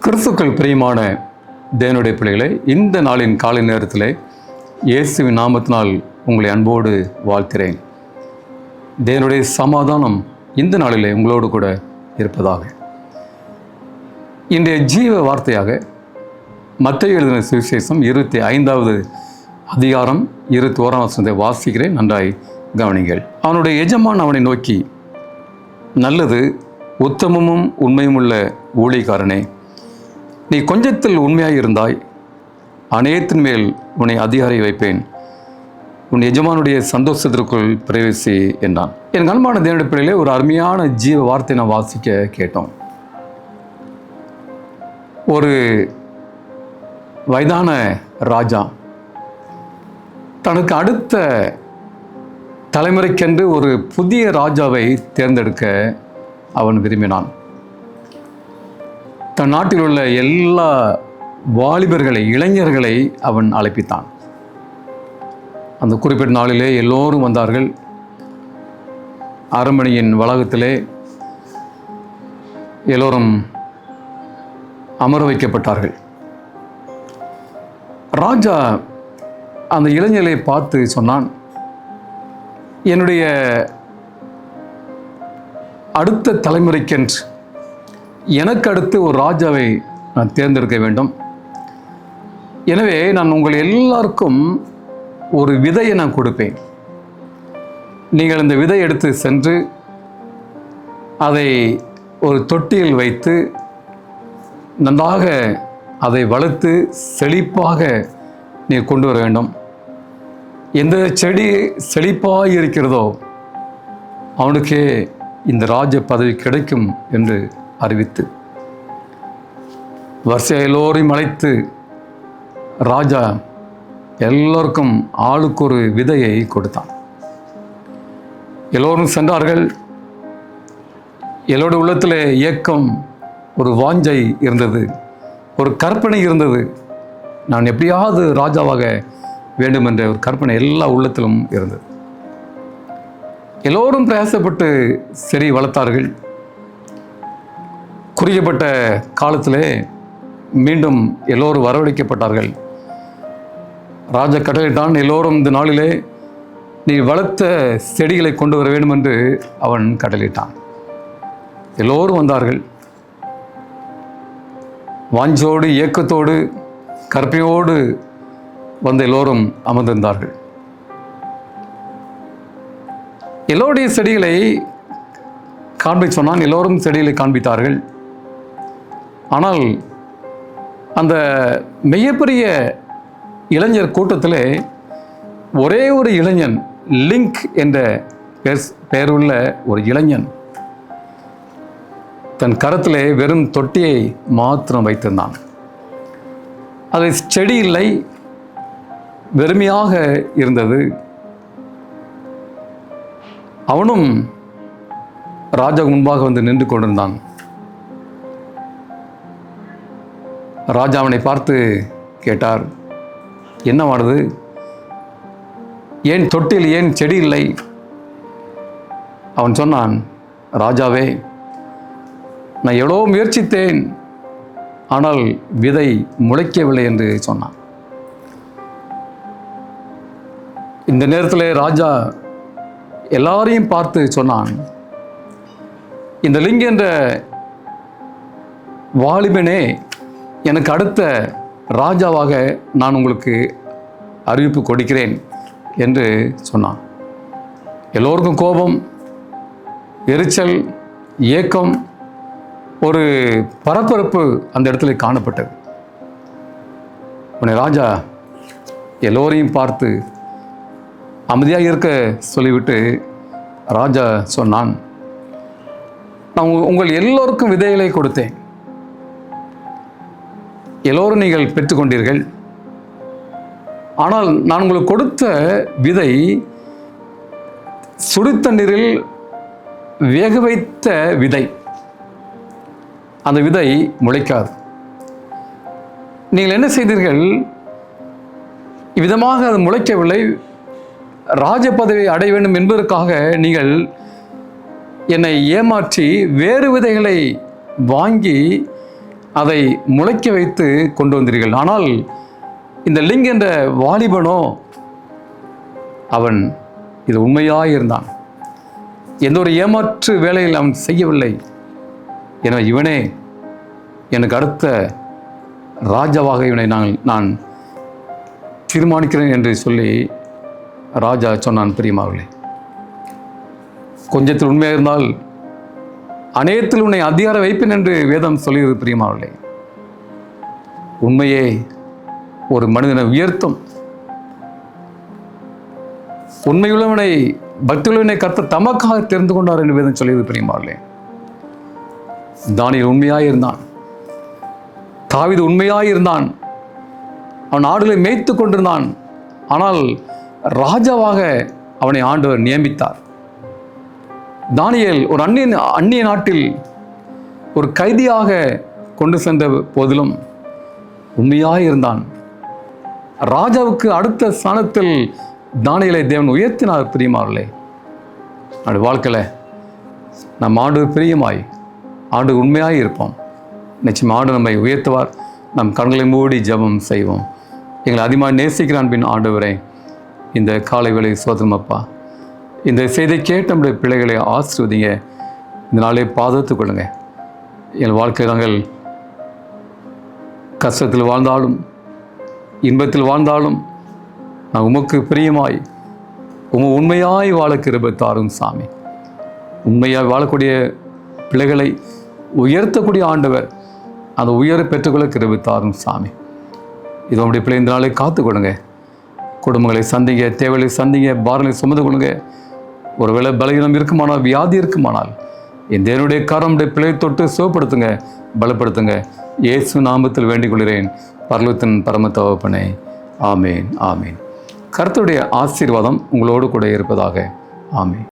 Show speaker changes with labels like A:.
A: கிறிஸ்துக்கள் பிரியமான தேவனுடைய பிள்ளைகளை, இந்த நாளின் காலை நேரத்தில் இயேசுவின் நாமத்தினால் உங்களை அன்போடு வாழ்த்துகிறேன். தேவனுடைய சமாதானம் இந்த நாளிலே உங்களோடு கூட இருப்பதாக. இன்றைய ஜீவ வார்த்தையாக மத்தேயு எழுதின சுவிசேஷம் 25வது அதிகாரம் 21ஆம் வசனத்தை வாசிக்கிறேன், நன்றாய் கவனிங்கள். அவனுடைய எஜமான் அவனை நோக்கி, நல்லது, உத்தமமும் உண்மையும் உள்ள ஊழியக்காரனே, நீ கொஞ்சத்தில் உண்மையாக இருந்தாய், அநேகத்தின் மேல் உன்னை அதிகாரி வைப்பேன், உன் எஜமானுடைய சந்தோஷத்திற்குள் பிரவேசி என்றான். என் அன்பான தேவனுடைய பிள்ளைகளே, ஒரு அருமையான ஜீவ வார்த்தை நான் வாசிக்க கேட்டோம். ஒரு வயதான ராஜா தனக்கு அடுத்த தலைமுறைக்கென்று ஒரு புதிய ராஜாவை தேர்ந்தெடுக்க அவன் விரும்பினான். தன் நாட்டில் உள்ள எல்லா வாலிபர்களை, இளைஞர்களை அவன் அழைப்பித்தான். அந்த குறிப்பிட்ட நாளிலே எல்லோரும் வந்தார்கள். அரண்மனையின் வளாகத்திலே எல்லோரும் அமர வைக்கப்பட்டார்கள். ராஜா அந்த இளைஞர்களை பார்த்து சொன்னான், என்னுடைய அடுத்த தலைமுறைக்கென்று எனக்கு அடுத்து ஒரு ராஜாவை நான் தேர்ந்தெடுக்க வேண்டும். எனவே நான் உங்கள் எல்லாருக்கும் ஒரு விதையை நான் கொடுப்பேன். நீங்கள் இந்த விதை எடுத்து சென்று அதை ஒரு தொட்டியில் வைத்து நன்றாக அதை வளர்த்து செழிப்பாக நீர் கொண்டு வர வேண்டும். எந்த செடி செழிப்பாக இருக்கிறதோ அவனுக்கே இந்த ராஜ பதவி கிடைக்கும் என்று அறிவித்து வரிசையாக எல்லோரையும் அழைத்து ராஜா எல்லோருக்கும் ஆளுக்கு ஒரு விதையை கொடுத்தான். எல்லோரும் சென்றார்கள். எல்லோருடைய உள்ளத்தில் ஏக்கம், ஒரு வாஞ்சை இருந்தது, ஒரு கற்பனை இருந்தது. நான் எப்படியாவது ராஜாவாக வேண்டும் என்ற ஒரு கற்பனை எல்லா உள்ளத்திலும் இருந்தது. எல்லோரும் பிரயாசப்பட்டு சரி வளர்த்தார்கள். குறிக்கப்பட்ட காலத்திலே மீண்டும் எல்லோரும் வரவழைக்கப்பட்டார்கள். ராஜா கட்டளையிட்டான், எல்லோரும் இந்த நாளிலே நீ வளர்த்த செடிகளை கொண்டு வர வேண்டும் என்று அவன் கட்டளையிட்டான். எல்லோரும் வந்தார்கள். வாஞ்சோடு, ஏக்கத்தோடு, கற்பனையோடு வந்த எல்லோரும் அமர்ந்திருந்தார்கள். எல்லோருடைய செடிகளை காண்பிக்க சொன்னான். எல்லோரும் செடிகளை காண்பித்தார்கள். ஆனால் அந்த மிகப்பெரிய இளைஞர் கூட்டத்திலே ஒரே ஒரு இளைஞன், லிங்க் என்ற பெயருள்ள ஒரு இளைஞன் தன் கரத்திலே வெறும் தொட்டியை மாத்திரம் வைத்திருந்தான். அது செடி இல்லை, வெறுமையாக இருந்தது. அவனும் ராஜா முன்பாக வந்து நின்று கொண்டிருந்தான். ராஜா அவனை பார்த்து கேட்டார், என்னவானது? ஏன் தொட்டில், ஏன் செடி இல்லை? அவன் சொன்னான், ராஜாவே, நான் எவ்வளோ முயற்சித்தேன், ஆனால் விதை முளைக்கவில்லை என்று சொன்னான். இந்த நேரத்தில் ராஜா எல்லாரையும் பார்த்து சொன்னான், இந்த லிங்க் என்ற வாலிபனே எனக்கு அடுத்த ராஜாவாக நான் உங்களுக்கு அறிவிப்பு கொடுக்கிறேன் என்று சொன்னான். எல்லோருக்கும் கோபம், எரிச்சல், ஏக்கம், ஒரு பரபரப்பு அந்த இடத்துல காணப்பட்டது. உன்னை ராஜா எல்லோரையும் பார்த்து அமைதியாக இருக்க சொல்லிவிட்டு ராஜா சொன்னான், நான் உங்கள் எல்லோருக்கும் விதைகளை கொடுத்தேன், எல்லோரும் நீங்கள் பெற்றுக்கொண்டீர்கள். ஆனால் நான் உங்களுக்கு கொடுத்த விதை சுடுதண்ணீரில் வேக வைத்த விதை. அந்த விதை முளைக்காது. நீங்கள் என்ன செய்தீர்கள்? இவ்விதமாக அது முளைக்கவில்லை. ராஜ பதவியை அடைய வேண்டும் என்பதற்காக நீங்கள் என்னை ஏமாற்றி வேறு விதைகளை வாங்கி அதை முளைக்க வைத்து கொண்டு வந்தீர்கள். ஆனால் இந்த லிங் என்ற வாலிபனோ அவன் இது உண்மையாக இருந்தான். எந்த ஒரு ஏமாற்று வேலையில் அவன் செய்யவில்லை. எனவே இவனே எனக்கு அடுத்த ராஜாவாக இவனை நான் தீர்மானிக்கிறேன் என்று சொல்லி ராஜா சொன்னான். பிரியமானவர்களே, கொஞ்சத்தில் உண்மையாக இருந்தால் அநேகத்தில் உன்னை அதிகார வைப்பேன் என்று வேதம் சொல்கிறது. பிரியமானவர்களே, உண்மையே ஒரு மனிதனை உயர்த்தும். உண்மையுள்ளவனை பக்தியுள்ளவனை கர்த்தர் தமக்காக தெரிந்து கொண்டார் என்று வேதம் சொல்லியது. பிரியமானவர்களே, தானியேல் உண்மையாக இருந்தான். தாவீது உண்மையாக இருந்தான். அவன் ஆடுகளை மேய்த்து கொண்டிருந்தான். ஆனால் ராஜாவாக அவனை ஆண்டவர் நியமித்தார். தானியேல் ஒரு அந்நிய நாட்டில் ஒரு கைதியாக கொண்டு சென்ற போதிலும் உண்மையாக இருந்தான். ராஜாவுக்கு அடுத்த ஸ்தானத்தில் தானியேலை தேவன் உயர்த்தினார். பிரியமானவர்களே, அப்படி வாழ்க்கையில் நம் ஆண்டு பிரியமாய் ஆண்டு உண்மையாக இருப்போம். நிச்சயம் ஆண்டு நம்மை உயர்த்துவார். நம் கண்களை மூடி ஜெபம் செய்வோம். எங்களை அதிகமாக நேசிக்கிற அன்பின் ஆண்டவரே, இந்த காலை வேளை சோதரம் அப்பா, இந்த செய்தியை கேட்ட நம்முடைய பிள்ளைகளை ஆசீர்வதிங்க. இந்த நாளை பாதுகாத்துக் கொள்ளுங்க. எங்கள் வாழ்க்கை நாங்கள் கஷ்டத்தில் வாழ்ந்தாலும் இன்பத்தில் வாழ்ந்தாலும் நான் உமக்கு பிரியமாய் உண்மையாய் வாழ கிருபை தாரும் சாமி. உண்மையாய் வாழக்கூடிய பிள்ளைகளை உயர்த்தக்கூடிய ஆண்டவர், அந்த உயரை பெற்றுக்கொள்ள கிருபை தாரும் சாமி. இது உங்களுடைய பிள்ளை இந்த நாளை காத்துக்கொள்ளுங்க. குடும்பங்களை சந்திங்க, தேவைகளை சந்திங்க, பாரங்களை சுமந்து கொள்ளுங்க. ஒருவேளை பலவீனம் இருக்குமானால், வியாதி இருக்குமானால், என் தேவனுடைய கரமுடைய பிள்ளை தொட்டு சுகப்படுத்துங்க, பலப்படுத்துங்க. இயேசு நாமத்தில் வேண்டிக் கொள்கிறேன் பரலோகத்தின் பரம தகப்பனே. ஆமேன், ஆமேன். கர்த்தருடைய ஆசீர்வாதம் உங்களோடு கூட இருப்பதாக. ஆமேன்.